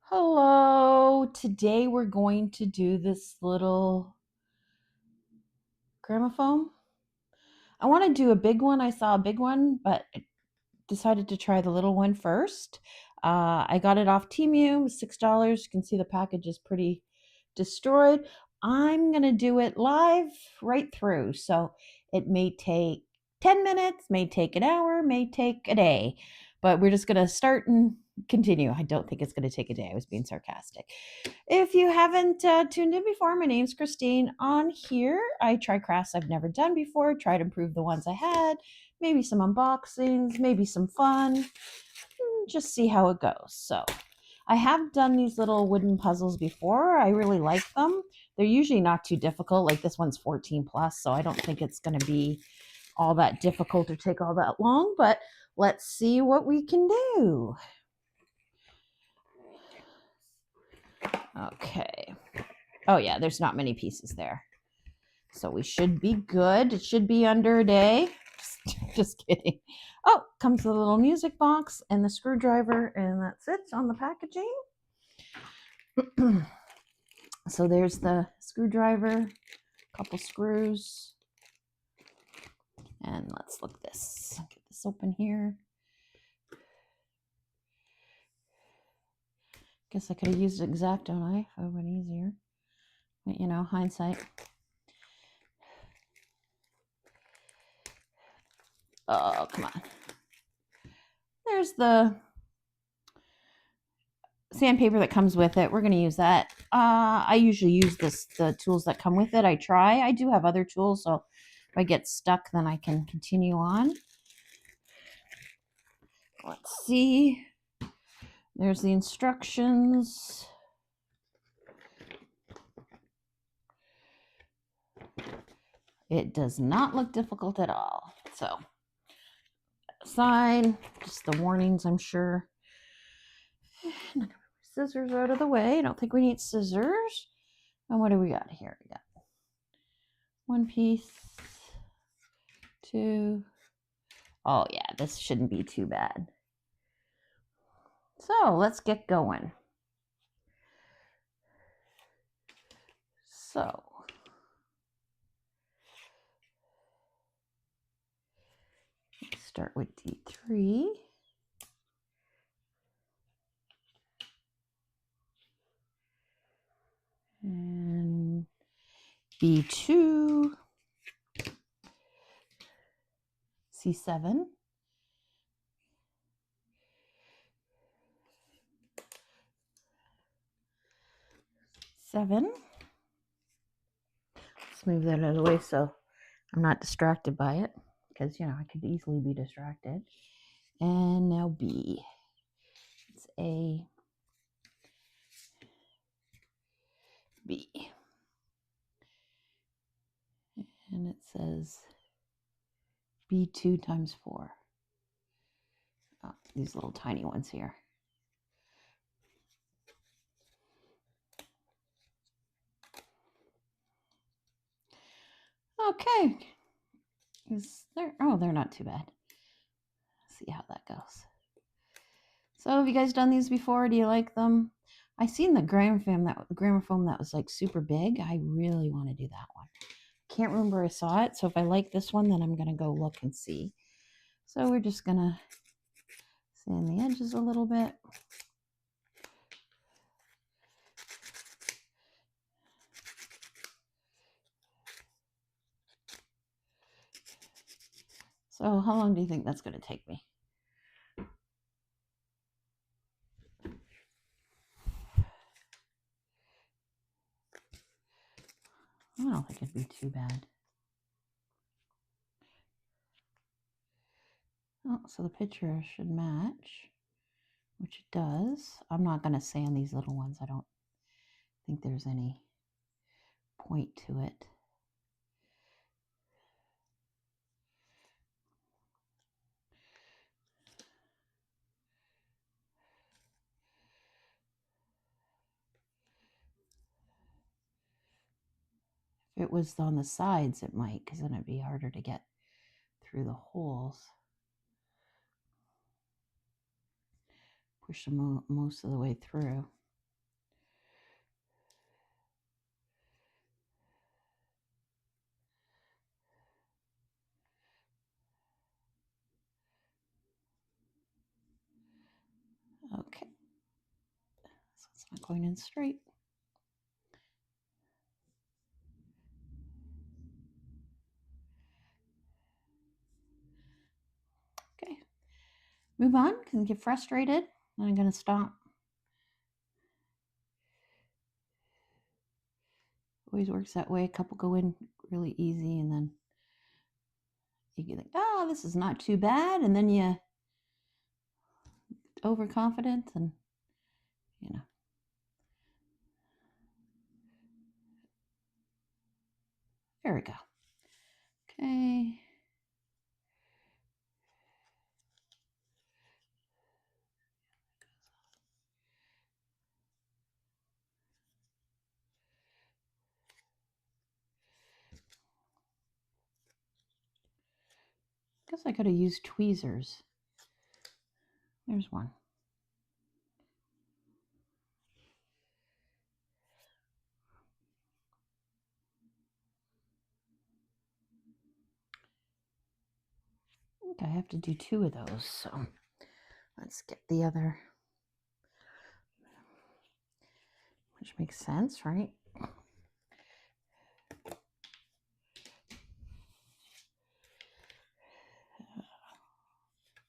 Hello, today we're going to do this little gramophone. I want to do a big one. I saw a big one, but I decided to try the little one first. I got it off Temu, it was $6. You can see the package is pretty destroyed. I'm going to do it live right through. So it may take 10 minutes, may take an hour, may take a day, but we're just going to start and continue. I don't think it's going to take a day. I was being sarcastic. If you haven't tuned in before, my name's Christine. On here, I try crafts I've never done before, try to improve the ones I had, maybe some unboxings, maybe some fun, just see how it goes. So I have done these little wooden puzzles before. I really like them. They're usually not too difficult. Like this one's 14 plus, so I don't think it's going to be all that difficult or take all that long, but let's see what we can do. Okay. Oh yeah, there's not many pieces there. So we should be good. It should be under a day. Just kidding. Oh, comes the little music box and the screwdriver, and that's it on the packaging. So there's the screwdriver, a couple screws, and let's look this. Get this open here. Guess I could have used an X-Acto knife. It would have been easier. But you know, hindsight. Oh, come on. There's the sandpaper that comes with it. We're going to use that. I usually use the tools that come with it. I do have other tools, so if I get stuck, then I can continue on. Let's see. There's the instructions. It does not look difficult at all. So, aside, just the warnings, I'm sure. Scissors out of the way. I don't think we need scissors. And what do we got here? We got one piece, two. Oh yeah, this shouldn't be too bad. So let's get going. So let's start with D3. And B2, C7, seven. Let's move that out of the way so I'm not distracted by it, because you know I could easily be distracted. And now B. It's A, B. And it says B2 times 4. Oh, these little tiny ones here. Okay. Is there? Oh, they're not too bad. Let's see how that goes. So, have you guys done these before? Do you like them? I seen the gramophone that was like super big. I really want to do that one. Can't remember I saw it. So if I like this one, then I'm gonna go look and see. So we're just gonna sand the edges a little bit. So how long do you think that's gonna take me? I don't think it'd be too bad. Oh, so the picture should match, which it does. I'm not gonna sand these little ones. I don't think there's any point to it. If it was on the sides, it might, because then it'd be harder to get through the holes. Push them most of the way through. going in straight. Okay, move on because I get frustrated and I'm going to stop. Always works that way. A couple go in really easy and then you think, oh, this is not too bad. And then you overconfident and, you know. There we go. Okay. Guess I could have used tweezers. There's one. I think I have to do 2 of those, so let's get the other, which makes sense, right?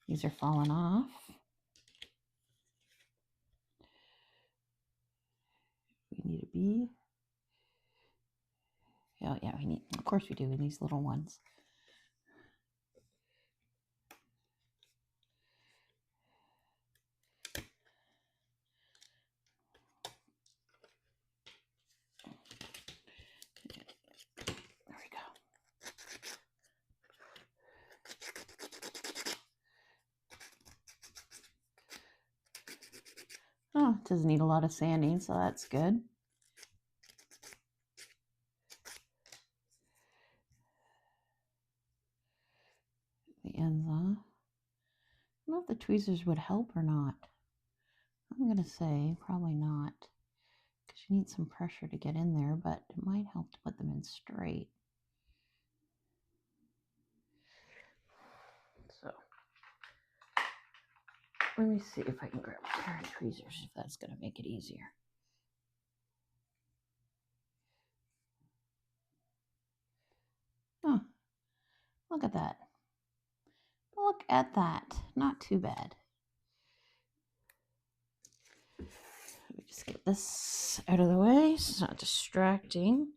These are falling off. We need a B. Oh yeah, we need, of course we do, in these little ones. There we go. Oh, it doesn't need a lot of sanding, so that's good. The ends off. I don't know if the tweezers would help or not. I'm going to say probably not, because you need some pressure to get in there, but it might help to put them in straight. So let me see if I can grab a pair of tweezers, if that's going to make it easier. Oh, look at that. Look at that. Not too bad. Let me just get this out of the way so it's not distracting.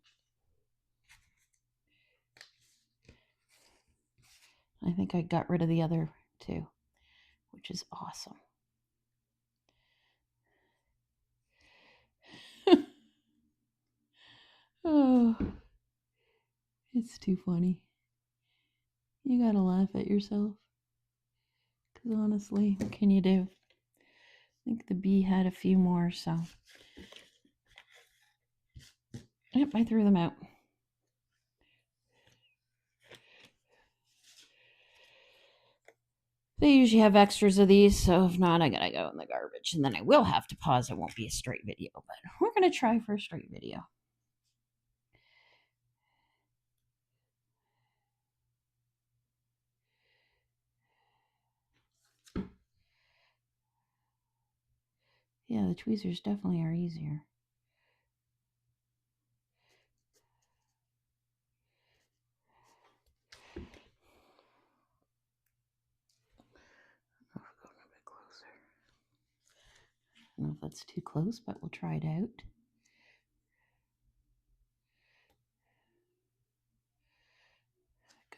I think I got rid of the other 2, which is awesome. Oh, it's too funny. You gotta laugh at yourself. Because honestly, what can you do? I think the bee had a few more, so. Yep, I threw them out. They usually have extras of these, so if not, I gotta go in the garbage. And then I will have to pause. It won't be a straight video, but we're gonna try for a straight video. Yeah, the tweezers definitely are easier. Oh, we're going a bit closer. I don't know if that's too close, but we'll try it out.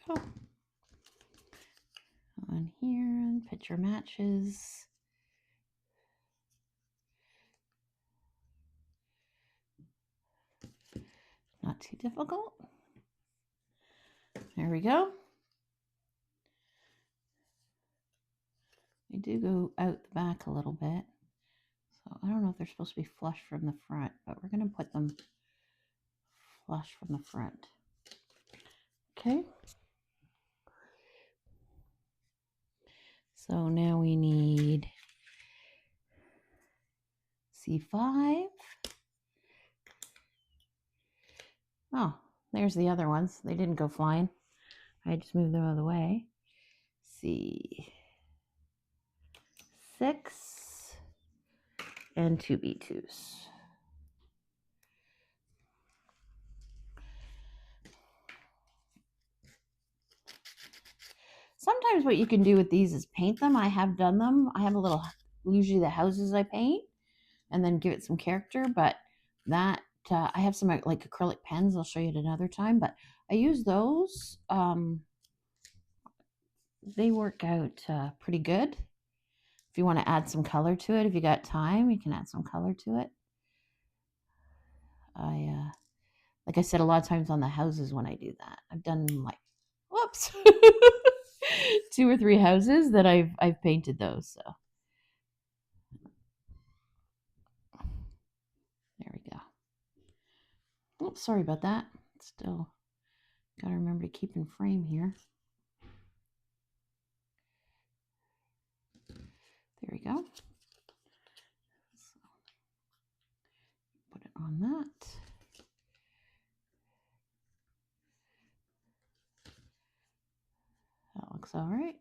Go. On here, picture matches. Not too difficult. There we go. They do go out the back a little bit. So I don't know if they're supposed to be flush from the front, but we're going to put them flush from the front. Okay. So now we need C5. Oh, there's the other ones. They didn't go flying. I just moved them out of the way. C6 and 2 B2s. sometimes what you can do with these is paint them. I have done them. I have a little, usually the houses I paint and then give it some character, but that I have some like acrylic pens. I'll show you at another time, but I use those. They work out pretty good. If you want to add some color to it, if you got time, you can add some color to it. Like I said, a lot of times on the houses when I do that, I've done like, whoops, 2 or 3 houses that I've painted those. So there we go. Oops, sorry about that. Still got to remember to keep in frame here. There we go. So put it on that. That looks all right.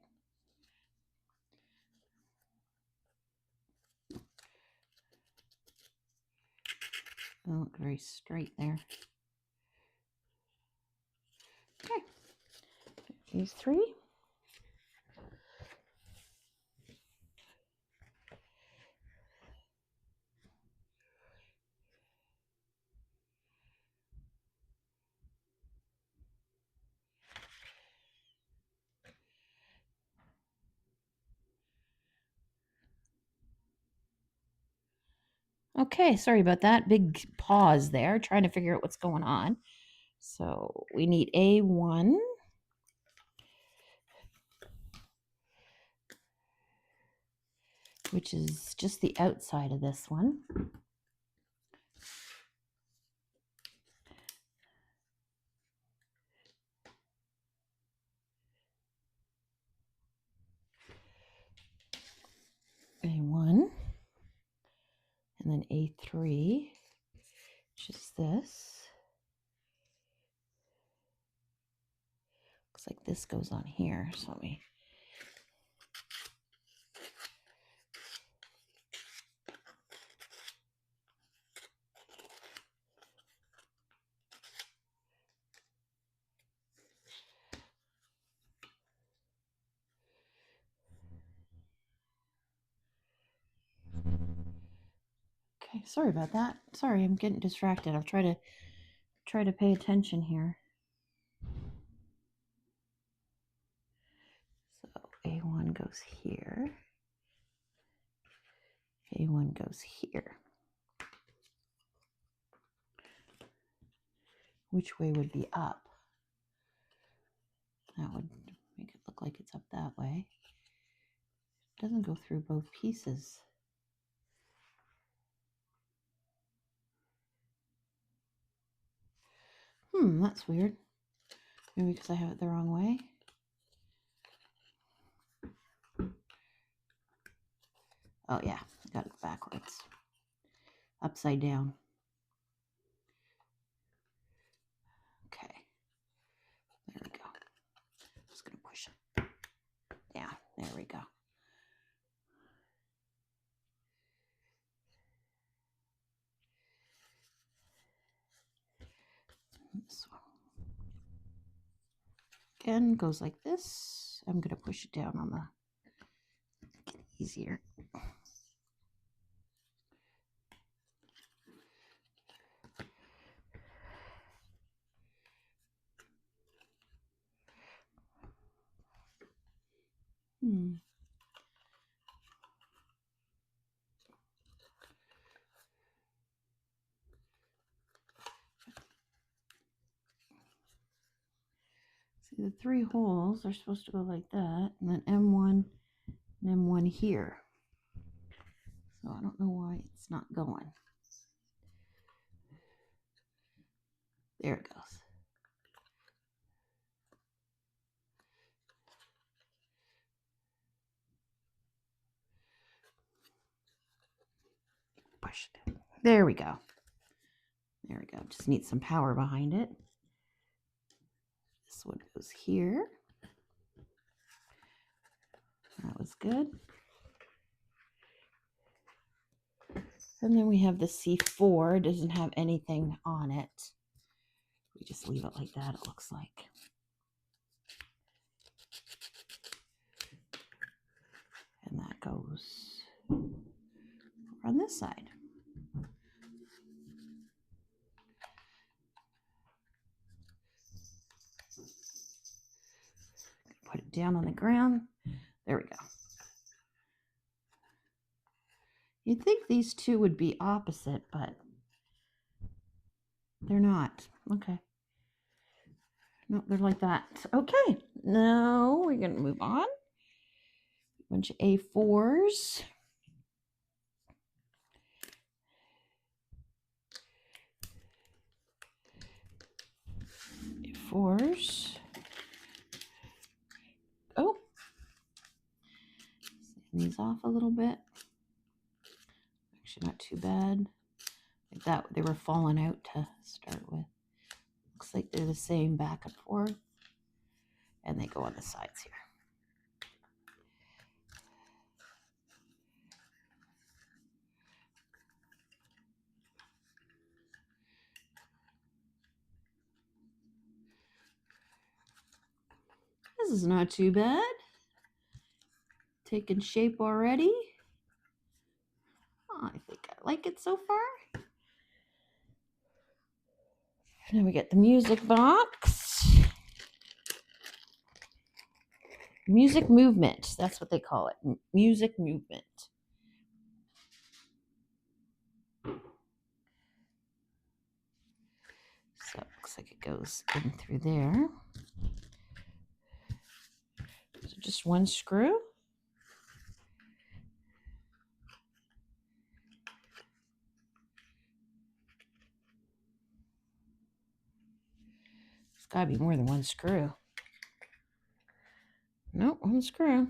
Doesn't look very straight there. Okay, these 3. Okay, sorry about that. Big pause there, trying to figure out what's going on. So we need A1. Which is just the outside of this one. A1. And then A3, which is this. Looks like this goes on here. So let me. Okay, sorry about that. Sorry, I'm getting distracted. I'll try to pay attention here. So A1 goes here. A1 goes here. Which way would be up? That would make it look like it's up that way. It doesn't go through both pieces. That's weird. Maybe because I have it the wrong way. Oh yeah, I got it backwards. Upside down. Okay. There we go. Just gonna push it. Yeah, there we go. This one. Again, goes like this. I'm gonna push it down on the easier. See, the 3 holes are supposed to go like that, and then M1 and M1 here. So I don't know why it's not going. There it goes. Push it. There we go. There we go. Just need some power behind it. This one goes here. That was good. And then we have the C4. It doesn't have anything on it. We just leave it like that, it looks like. goes on this side. Put it down on the ground. There we go. You'd think these two would be opposite, but they're not. Okay. No, they're like that. Okay. Now we're going to move on. A bunch of A4s. A4s. Oh. Sand these off a little bit. Actually, not too bad. Like that, they were falling out to start with. Looks like they're the same back and forth. And they go on the sides here. This is not too bad. Taking shape already. Oh, I think I like it so far. Now we get the music box. Music movement. That's what they call it. Music movement. So it looks like it goes in through there. So just one screw. It's got to be more than one screw. Nope, one screw.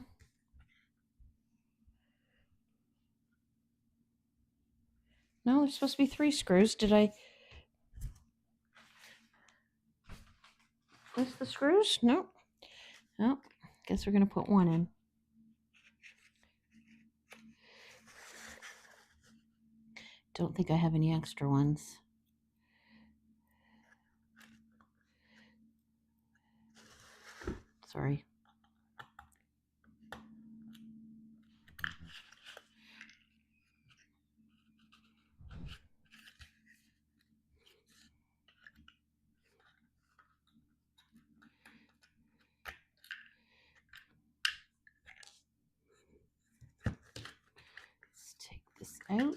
No, there's supposed to be 3 screws. Did I miss the screws? Nope. Nope. Guess we're going to put one in. Don't think I have any extra ones. Sorry. Let's take this out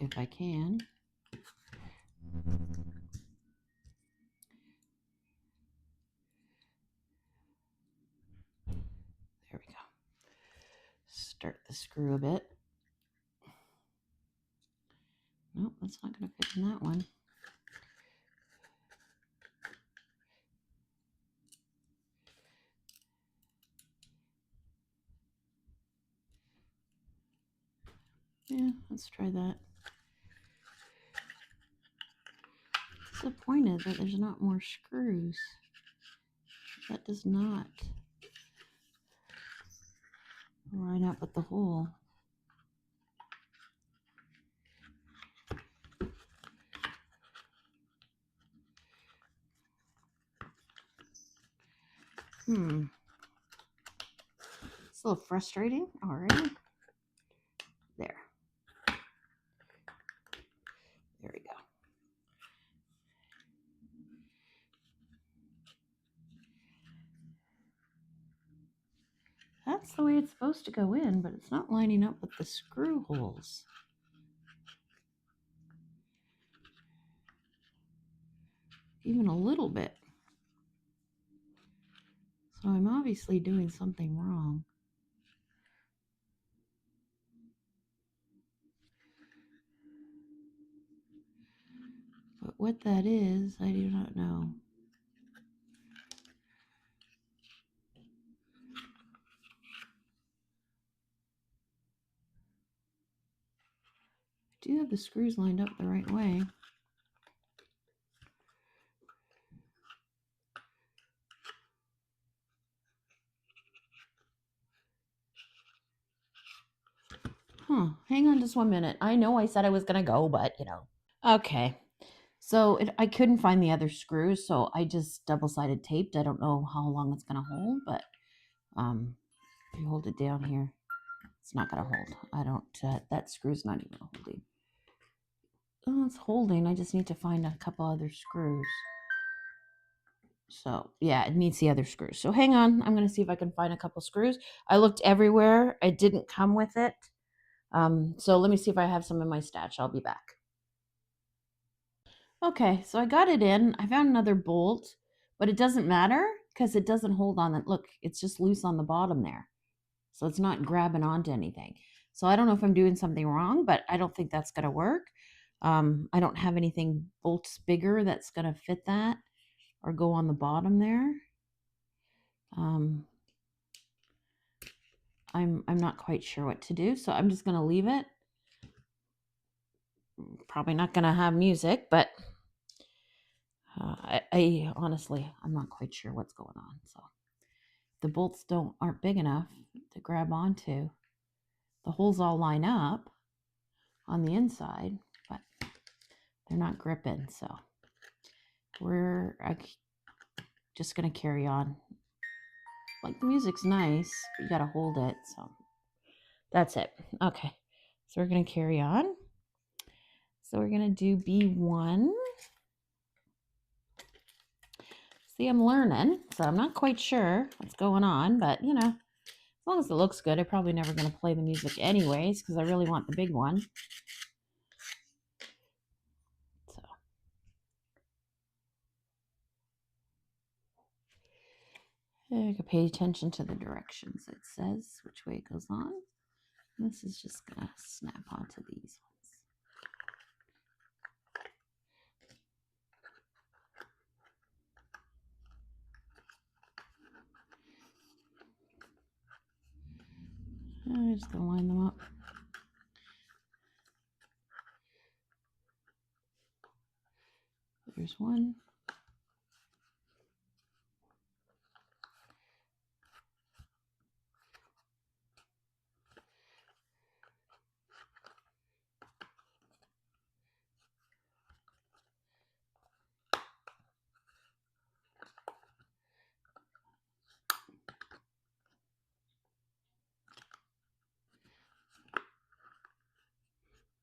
if I can. There we go. Start the screw a bit. Nope, that's not going to fit in that one. Yeah, let's try that. Disappointed that there's not more screws. That does not line up with the hole. It's a little frustrating already. There. There we go. That's the way it's supposed to go in, but it's not lining up with the screw holes. Even a little bit. So I'm obviously doing something wrong. But what that is, I do not know. I do have the screws lined up the right way. Hang on just 1 minute. I know I said I was going to go, but Okay. So I couldn't find the other screws, so I just double-sided taped. I don't know how long it's going to hold, but If you hold it down here, it's not going to hold. I don't, that screw's not even holding. Oh, it's holding. I just need to find a couple other screws. So yeah, it needs the other screws. So hang on. I'm going to see if I can find a couple screws. I looked everywhere. It didn't come with it. So let me see if I have some in my stash. I'll be back. Okay, so I got it in. I found another bolt, but it doesn't matter because it doesn't hold on it. Look, it's just loose on the bottom there. So it's not grabbing onto anything. So I don't know if I'm doing something wrong, but I don't think that's going to work. I don't have anything bolts bigger that's going to fit that or go on the bottom there. I'm not quite sure what to do, so I'm just going to leave it. Probably not going to have music, but I honestly, I'm not quite sure what's going on. So the bolts aren't big enough to grab onto. The holes all line up on the inside, but they're not gripping. So we're just going to carry on. Like, the music's nice, but you got to hold it. So that's it. Okay. So we're going to carry on. So we're going to do B1. See, I'm learning, so I'm not quite sure what's going on, but you know, as long as it looks good, I'm probably never going to play the music anyways, because I really want the big one. So I can pay attention to the directions. It says which way it goes on. This is just going to snap onto these ones. I'm just going to line them up. There's one.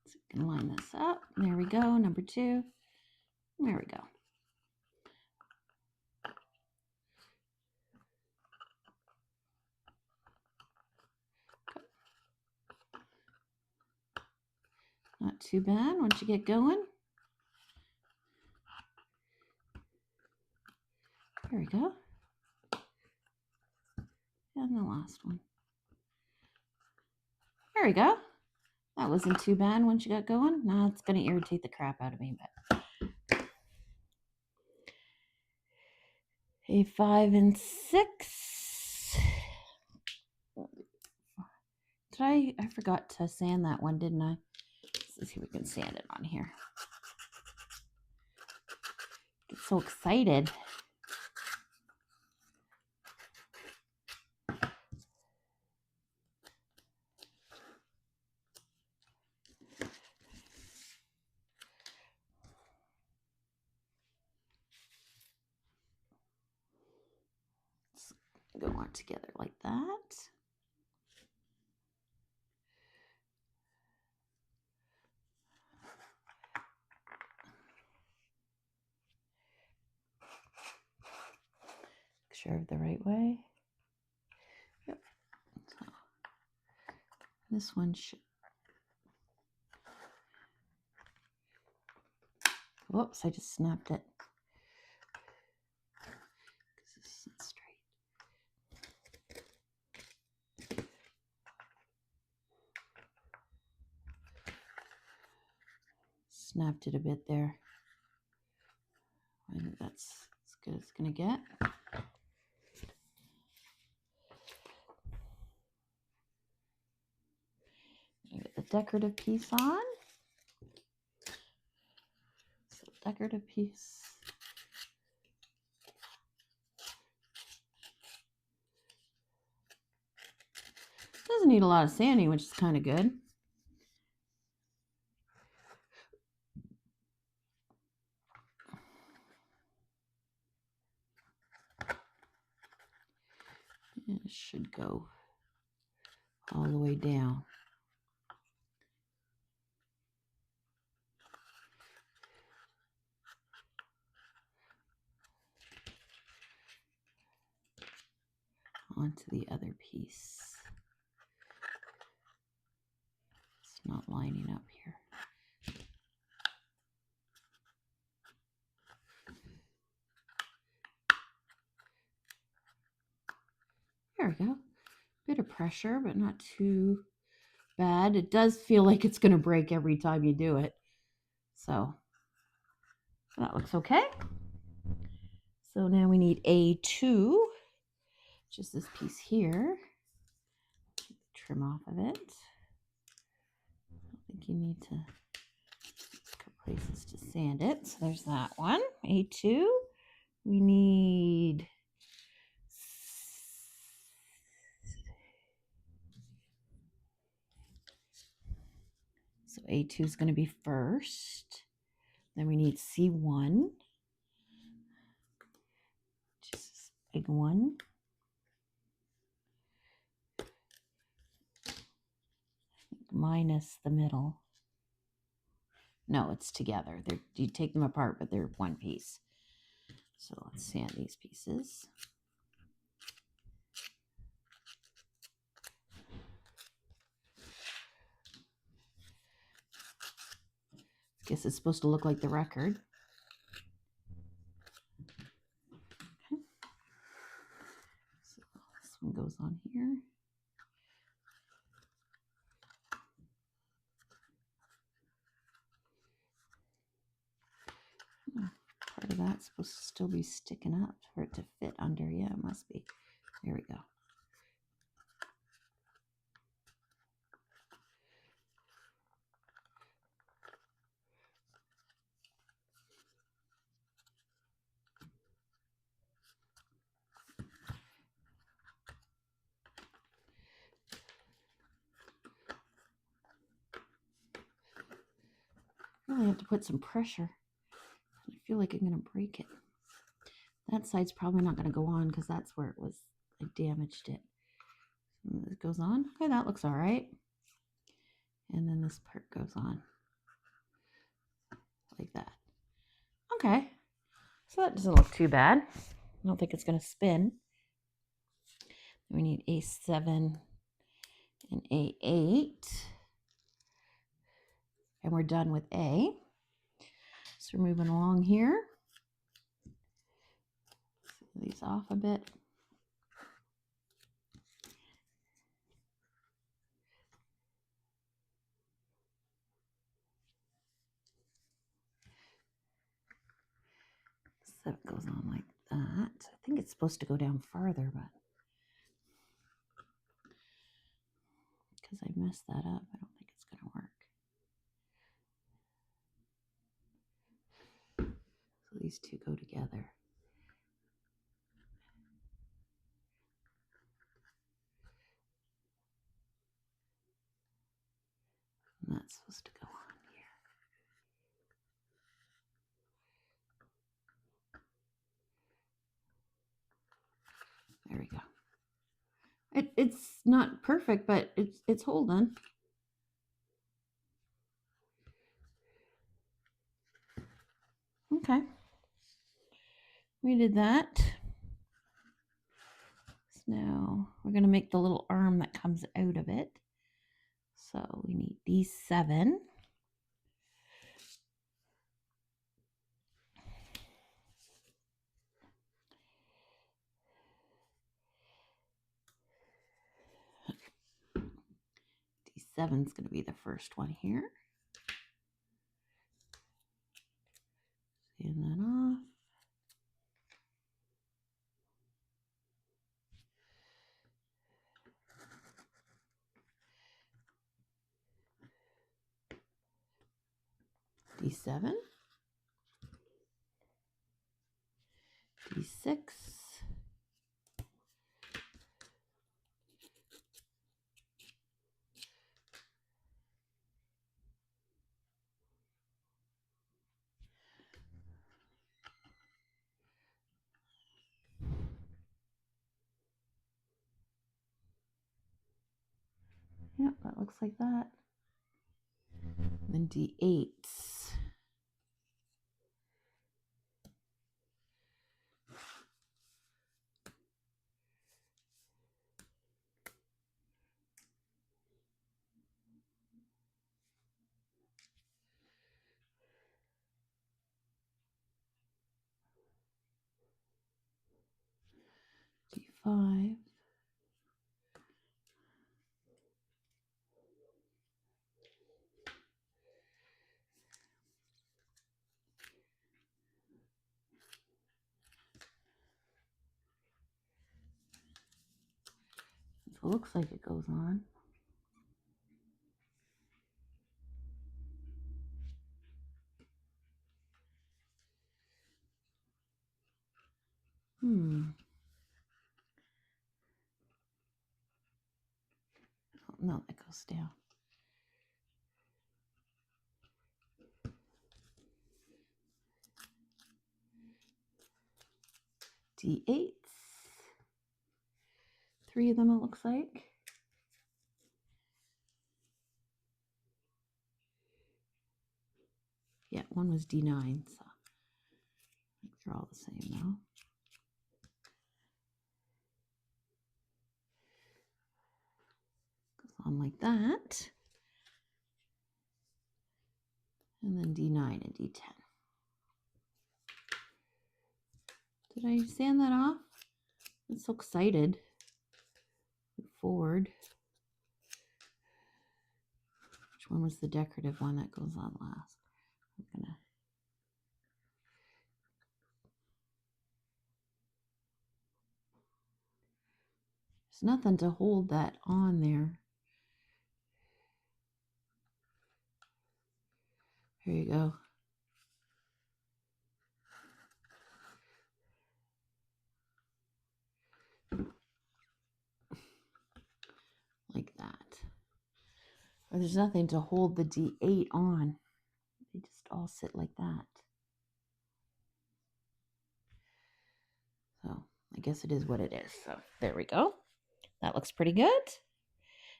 So we can line this up. There we go. Number 2. There we go. Not too bad once you get going. There we go. And the last one. There we go. That wasn't too bad once you got going. Now it's going to irritate the crap out of me, but A5 and 6. I forgot to sand that one, didn't I? Let's see if we can sand it on here. Get so excited. Let's go on together like that. Make sure the right way. Yep. So this one should. Whoops, I just snapped it. Because this isn't straight. Snapped it a bit there. I think that's as good as it's going to get. Get the decorative piece on. So decorative piece. Doesn't need a lot of sanding, which is kind of good. It should go all the way down. Onto the other piece. It's not lining up here. There we go. Bit of pressure, but not too bad. It does feel like it's going to break every time you do it. So that looks okay. So now we need A2, just this piece here. Trim off of it. I think you need to places to sand it. So there's that one. A2. We need so A2 is going to be first. Then we need C1, just this big one. Minus the middle. No, it's together. You take them apart, but they're one piece. So let's sand these pieces. I guess it's supposed to look like the record. Okay. So this one goes on here. Part of that's supposed to still be sticking up for it to fit under. Yeah, it must be. There we go. Really have to put some pressure. I feel like I'm going to break it. That side's probably not going to go on because that's where it was. I damaged it. And it goes on. Okay, that looks all right. And then this part goes on like that. Okay, so that doesn't look too bad. I don't think it's going to spin. We need A7 and A8. And we're done with A. So we're moving along here. Seal these off a bit. So it goes on like that. I think it's supposed to go down farther, but because I messed that up, I don't think it's going to work. So these two go together. And that's supposed to go on here. There we go. It's not perfect, but it's holding. Okay. We did that. So now we're going to make the little arm that comes out of it. So we need these 7. D7 is going to be the first one here. Sand that off. D7. D6. Yep, that looks like that. And then D8. D5. So it looks like it goes on. Oh, no, that goes down. D8. 3 of them, it looks like. Yeah, one was D9, so I think they're all the same now. Goes on like that. And then D9 and D10. Did I sand that off? I'm so excited. Move forward. Which one was the decorative one that goes on last? I'm gonna. There's nothing to hold that on there. Here you go. Like that. Or there's nothing to hold the D8 on. They just all sit like that. So I guess it is what it is. So there we go. That looks pretty good.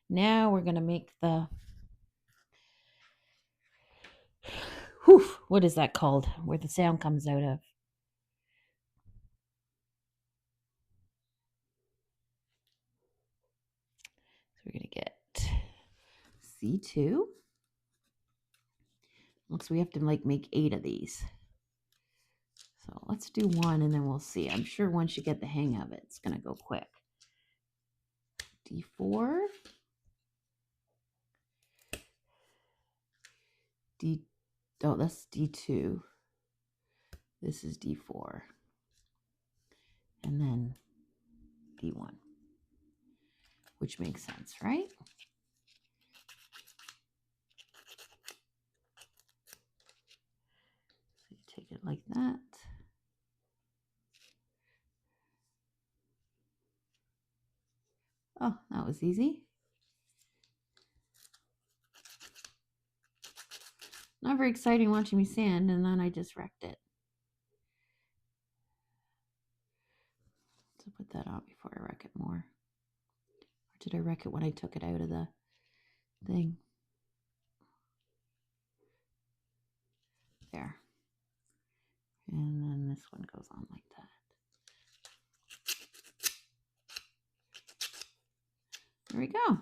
Now we're going to make the, whew, what is that called? Where the sound comes out of. So we're going to get C2. Looks we have to like make 8 of these. So let's do one and then we'll see. I'm sure once you get the hang of it, it's going to go quick. D4. Oh, that's D2. This is D4. And then D1. Which makes sense, right? So you take it like that. Oh, that was easy. Not very exciting watching me sand, and then I just wrecked it. So put that out before I wreck it more. Or did I wreck it when I took it out of the thing? There. And then this one goes on like that. There we go.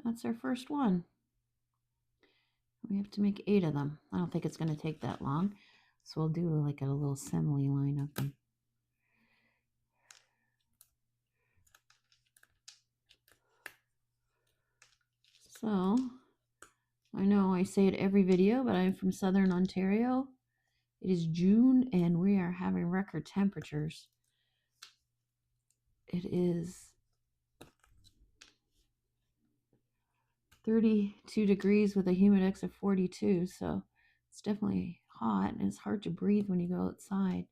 That's our first one. We have to make 8 of them. I don't think it's going to take that long. So we'll do like a little assembly line of them. So, I know I say it every video, but I'm from Southern Ontario. It is June and we are having record temperatures. It is 32 degrees with a humidex of 42, so it's definitely hot and it's hard to breathe when you go outside.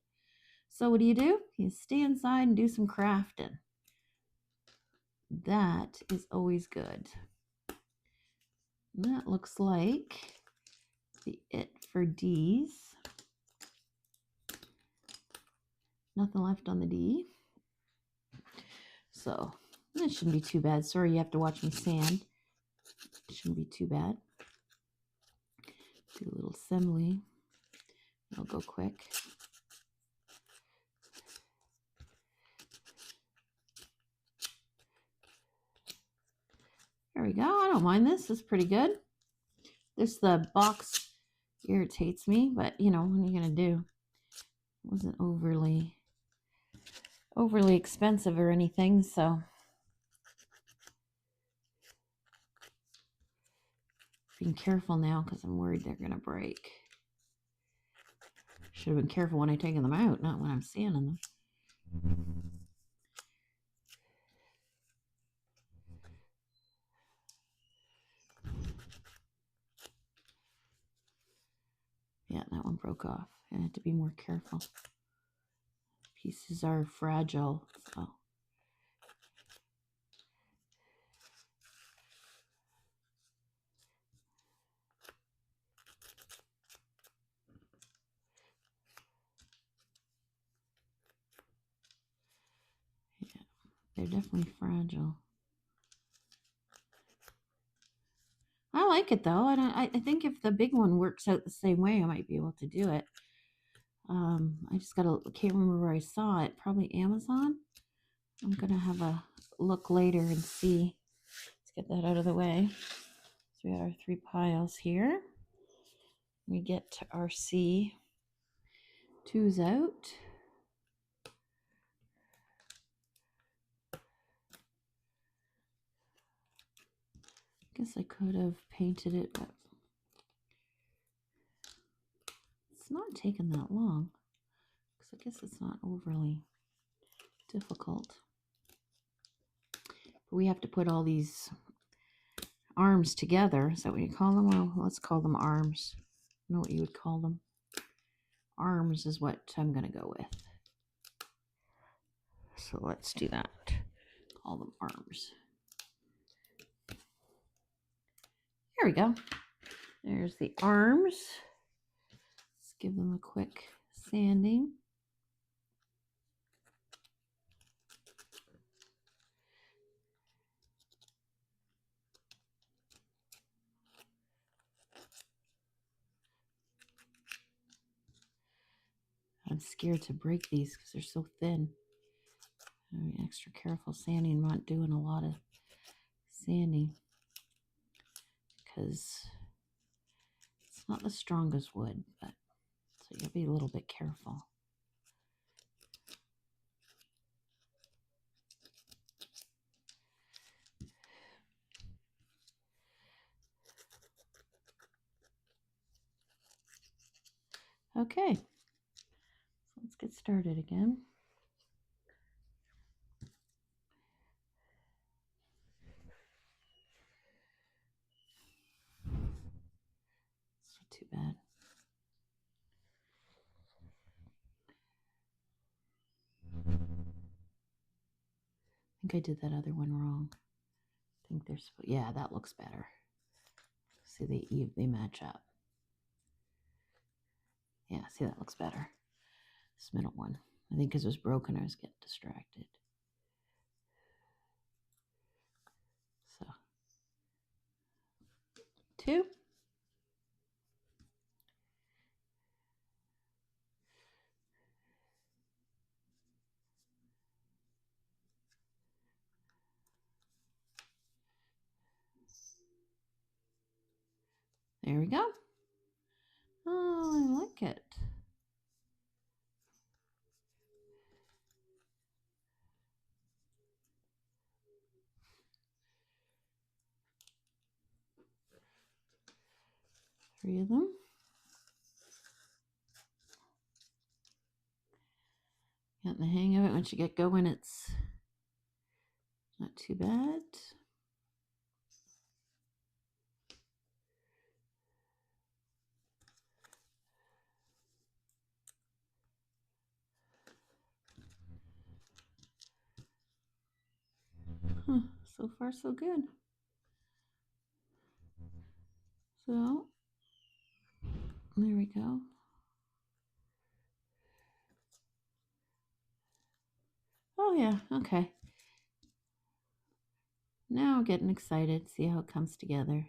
So what do? You stay inside and do some crafting. That is always good. And that looks like it for D's. Nothing left on the D. So That shouldn't be too bad. Sorry you have to watch me sand. It shouldn't be too bad. Do a little assembly. It'll go quick. There we go. I don't mind this. It's pretty good. The box irritates me, but you know, what are you gonna do? It wasn't overly expensive or anything, so being careful now because I'm worried they're gonna break. Should have been careful when I taken them out, not when I'm sanding them. Yeah, that one broke off. I had to be more careful. Pieces are fragile, so. Yeah, they're definitely fragile. I like it though. I think if the big one works out the same way, I might be able to do it. I just can't remember where I saw it. Probably Amazon. I'm gonna have a look later and see. Let's get that out of the way. So we got our 3 piles here. We get our C2s out. Guess I could have painted it, but it's not taking that long. Because I guess it's not overly difficult. But we have to put all these arms together. Is that what you call them? Well, let's call them arms. I don't know what you would call them. Arms is what I'm going to go with. So let's do that. Call them arms. There we go. There's the arms. Let's give them a quick sanding. I'm scared to break these because they're so thin. I'm being extra careful sanding. I'm not doing a lot of sanding because it's not the strongest wood, but so you gotta be a little bit careful. Okay, so let's get started again. It's not too bad. I think I did that other one wrong. I think there's, yeah, that looks better. See, they match up. Yeah, see, that looks better. This middle one. I think because it was broken, I was getting distracted. So, 2. There we go. Oh, I like it. Three of them. Got the hang of it. Once you get going, it's not too bad. Huh, so far, so good. So, there we go. Oh, yeah, okay. Now getting excited. See how it comes together.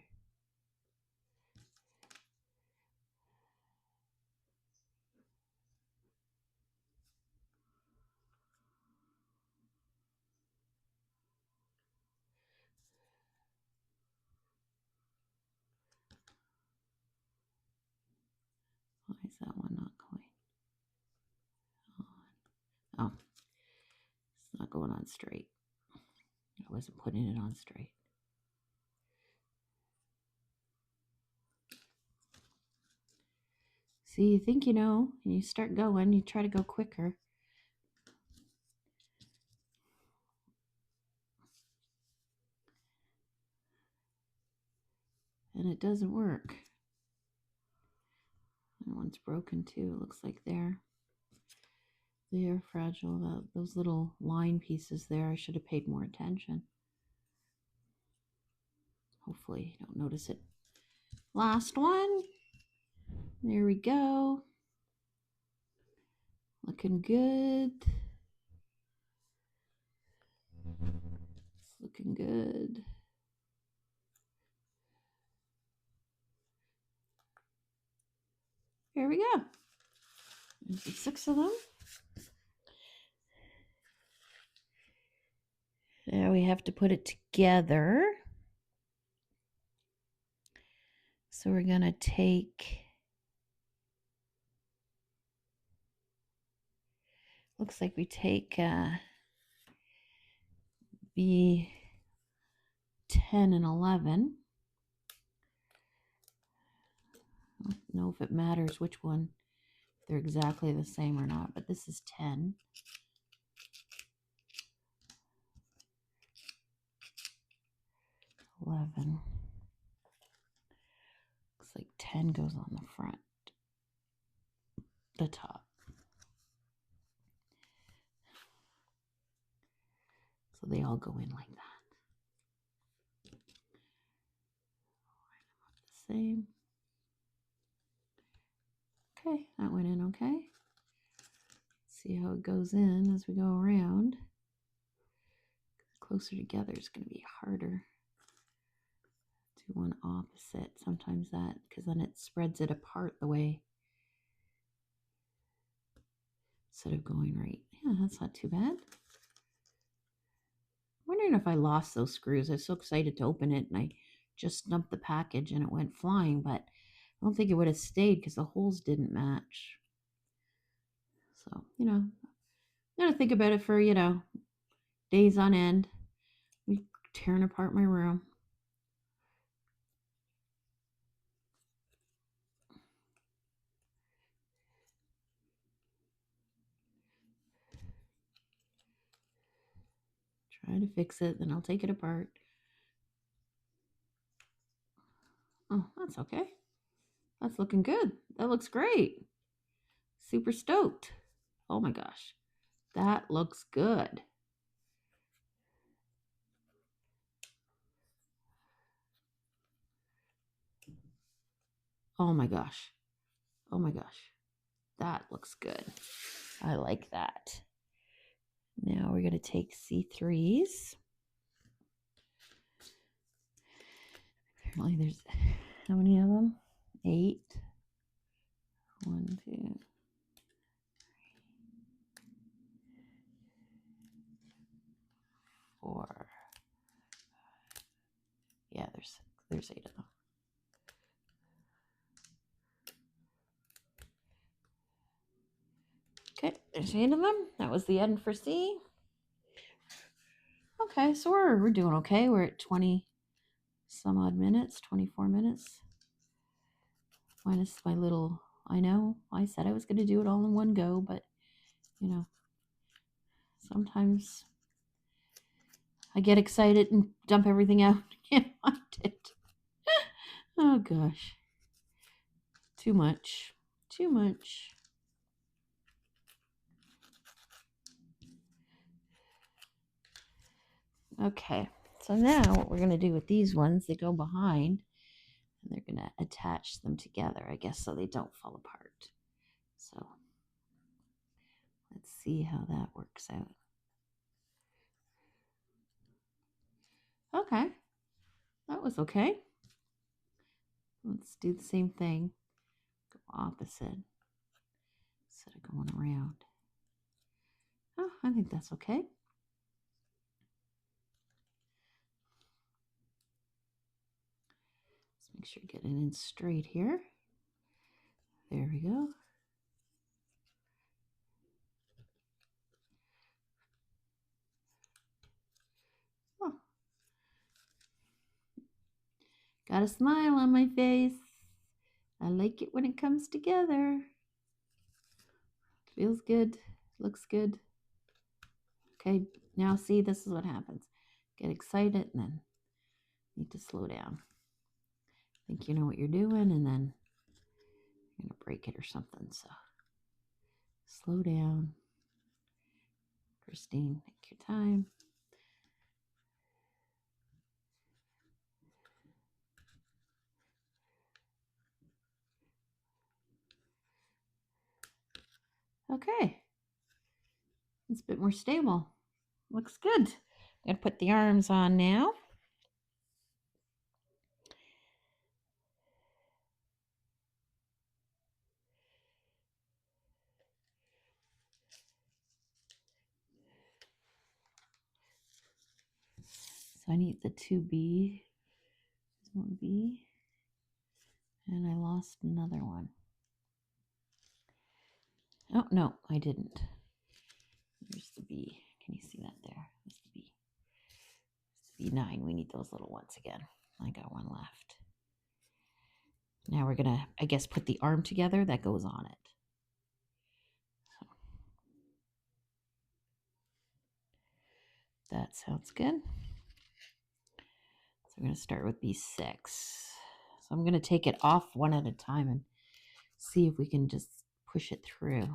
Why is that one not going on? Oh, it's not going on straight. I wasn't putting it on straight. See, you think you know, and you start going, you try to go quicker. And it doesn't work. That one's broken too. It looks like they're fragile. Those little line pieces there, I should have paid more attention. Hopefully you don't notice it. Last one. There we go. Looking good. It's looking good. Here we go. There's the 6 of them. Now we have to put it together. So we're going to take, looks like we take B10 and 11. I don't know if it matters which one, if they're exactly the same or not, but this is 10. Looks like 10 goes on the front, the top. So they all go in like that. The same. Okay, that went in okay. See how it goes in as we go around. Closer together is going to be harder. Do one opposite. Sometimes that, because then it spreads it apart the way, instead of going right. Yeah, that's not too bad. Wondering if I lost those screws. I was so excited to open it and I just dumped the package and it went flying, but I don't think it would have stayed because the holes didn't match. So, you know, I'm going to think about it for, days on end. We tearing apart my room. Try to fix it, then I'll take it apart. Oh, that's okay. That's looking good. That looks great. Super stoked. Oh my gosh. That looks good. Oh my gosh. Oh my gosh. That looks good. I like that. Now we're going to take C3s. Apparently there's, how many of them? 8. 1, 2, 4. Yeah, there's 8 of them. Okay, there's 8 of them. That was the end for C. Okay, so we're doing okay. We're at 20 some odd minutes, 24 minutes. Minus my little, I know, I said I was going to do it all in one go, but, sometimes I get excited and dump everything out. Can't find it. Oh, gosh. Too much. Too much. Okay, so now what we're going to do with these ones, they go behind, and they're going to attach them together, I guess, so they don't fall apart. So let's see how that works out. Okay, that was okay. Let's do the same thing. Go opposite instead of going around. Oh, I think that's okay. Let's make sure to get it in straight here. There we go. Oh. Got a smile on my face. I like it when it comes together. Feels good. Looks good. Okay, now see, this is what happens. Get excited and then need to slow down. Think you know what you're doing and then you're going to break it or something. So slow down. Christine, take your time. Okay. It's a bit more stable. Looks good. I'm going to put the arms on now. So I need the 2B. There's 1B. And I lost another one. Oh, no, I didn't. There's the B. Can you see that there? There's the B. There's the B9. We need those little ones again. I got one left. Now we're going to, I guess, put the arm together that goes on it. So that sounds good. So we're going to start with B6. So I'm going to take it off one at a time and see if we can just push it through.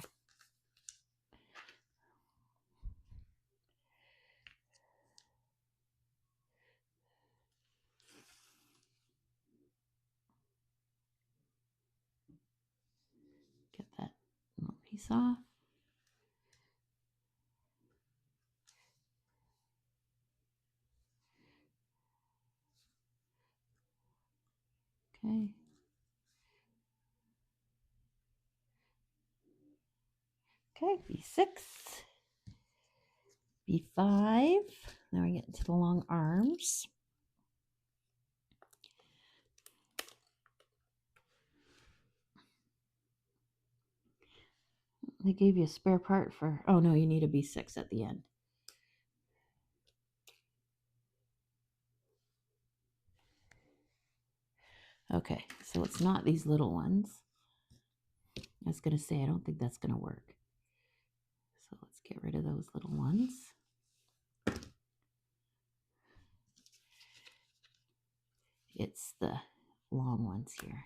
Get that little piece off. Okay. Okay, B6, B5. Now we get into the long arms. They gave you a spare part for, oh no, you need a B6 at the end. Okay, so it's not these little ones. I was going to say, I don't think that's going to work. So let's get rid of those little ones. It's the long ones here.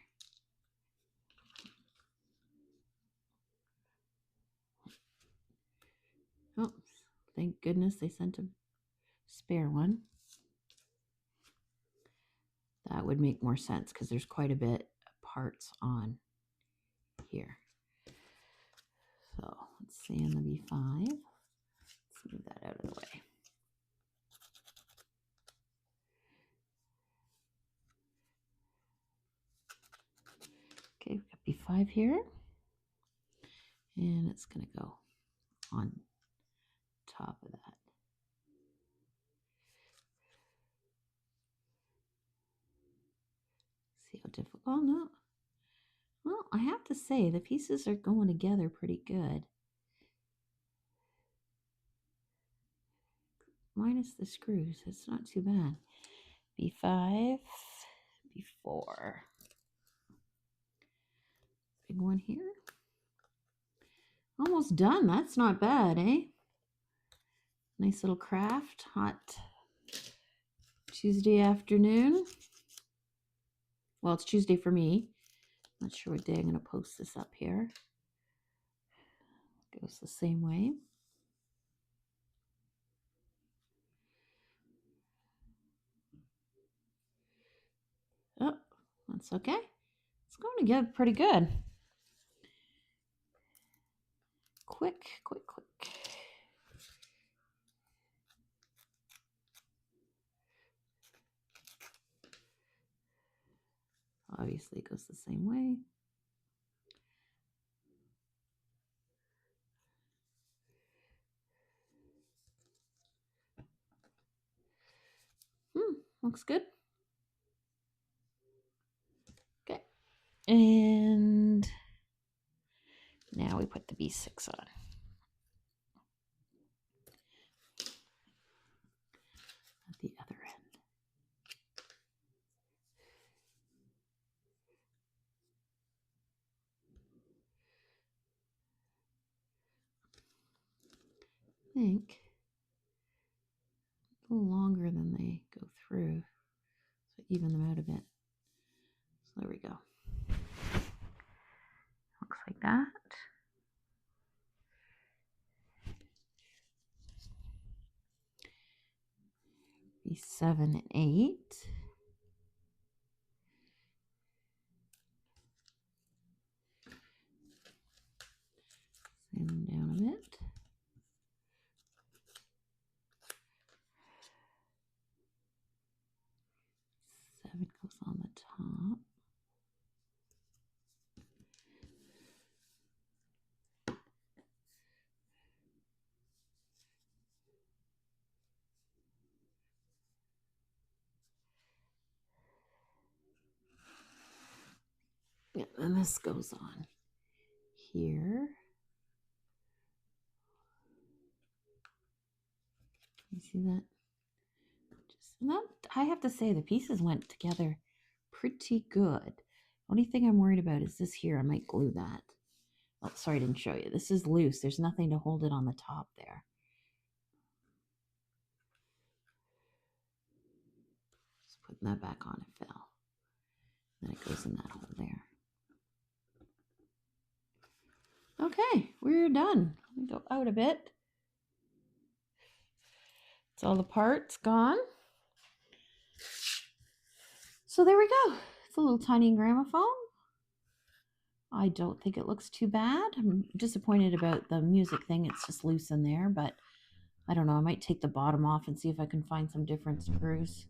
Oh, thank goodness they sent a spare one. That would make more sense because there's quite a bit of parts on here. So let's see on the B5. Let's move that out of the way. Okay, we've got B5 here. And it's going to go on top of that. See how difficult? Oh, no. Well, I have to say the pieces are going together pretty good. Minus the screws, it's not too bad. B5, B4. Big one here. Almost done. That's not bad, eh? Nice little craft. Hot Tuesday afternoon. Well, it's Tuesday for me. Not sure what day I'm going to post this up here. Goes the same way. Oh, that's okay. It's going together pretty good. Quick, quick, quick. Obviously it goes the same way. Looks good. Okay. And now we put the B6 on. At the other end. I think a little longer than they go through, so even them out a bit. So there we go. Looks like that. B7 and 8. Sand them down a bit. Seven goes on the top. Yeah, and this goes on here. You see that? I have to say the pieces went together pretty good. Only thing I'm worried about is this here. I might glue that. Oh, sorry, I didn't show you. This is loose. There's nothing to hold it on the top there. Just putting that back on, it fell. Then it goes in that hole there. Okay, we're done. Let me go out a bit. It's all the parts gone. So there we go. It's a little tiny gramophone. I don't think it looks too bad. I'm disappointed about the music thing. It's just loose in there, but I don't know. I might take the bottom off and see if I can find some different screws.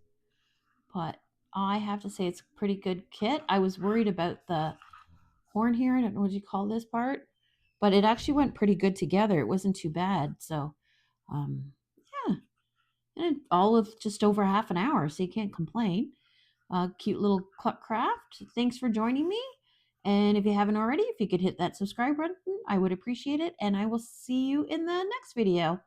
But I have to say it's a pretty good kit. I was worried about the horn here. I don't know what you call this part, but it actually went pretty good together. It wasn't too bad. So, yeah. And all of just over half an hour, so you can't complain. Cute little craft. Thanks for joining me. And if you haven't already, if you could hit that subscribe button, I would appreciate it. And I will see you in the next video.